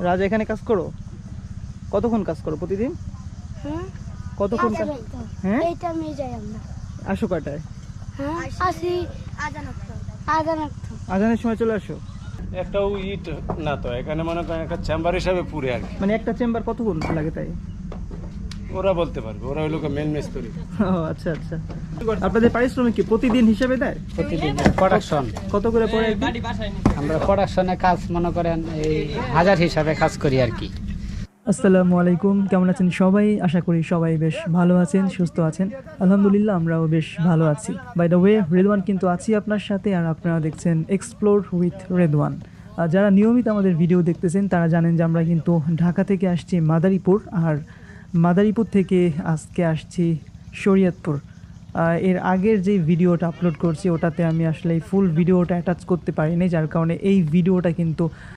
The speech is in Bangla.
রাজা এখানে কাজ করো? কতক্ষণ কাজ করো প্রতিদিন? কতক্ষণ কাজ? হ্যাঁ, আসো কয়টায়? আজানের সময় চলে আসো? একটা ইট না তো এখানে মনে করেন একটা চেম্বার হিসাবে পুরে আর কি। মানে একটা চেম্বার কতক্ষণ লাগে তাই? ওরা বলতে পারবে, ওরা হলো মেন মিস্ত্রি। ও আচ্ছা আচ্ছা। আপনাদের পারিশ্রমিক কি প্রতিদিন হিসেবে দেয়? প্রতিদিন প্রোডাকশন। কত করে পড়ে একদিন? আমরা প্রোডাকশনে কাজ মনে করেন এই হাজার হিসাবে কাজ করি আর কি। আসসালামু আলাইকুম, কেমন আছেন সবাই? আশা করি সবাই বেশ ভালো আছেন, সুস্থ আছেন। আলহামদুলিল্লাহ আমরাও বেশ ভালো আছি। বাই দ্য ওয়ে, রেদওয়ান কিন্তু আছি আপনার সাথে, আর আপনারা দেখছেন এক্সপ্লোর উইথ রেদওয়ান। যারা নিয়মিত আমাদের ভিডিও দেখতেছেন তারা জানেন যে আমরা কিন্তু ঢাকা থেকে আসছি মাদারীপুর, আর মাদারীপুর থেকে আজকে আসছি শরীয়তপুর। এর আগের যে ভিডিওটা আপলোড করছি ওটাতে আমি আসলে ফুল ভিডিওটা অ্যাটাচ করতে পারিনি, যার কারণে এই ভিডিওটা কিন্তু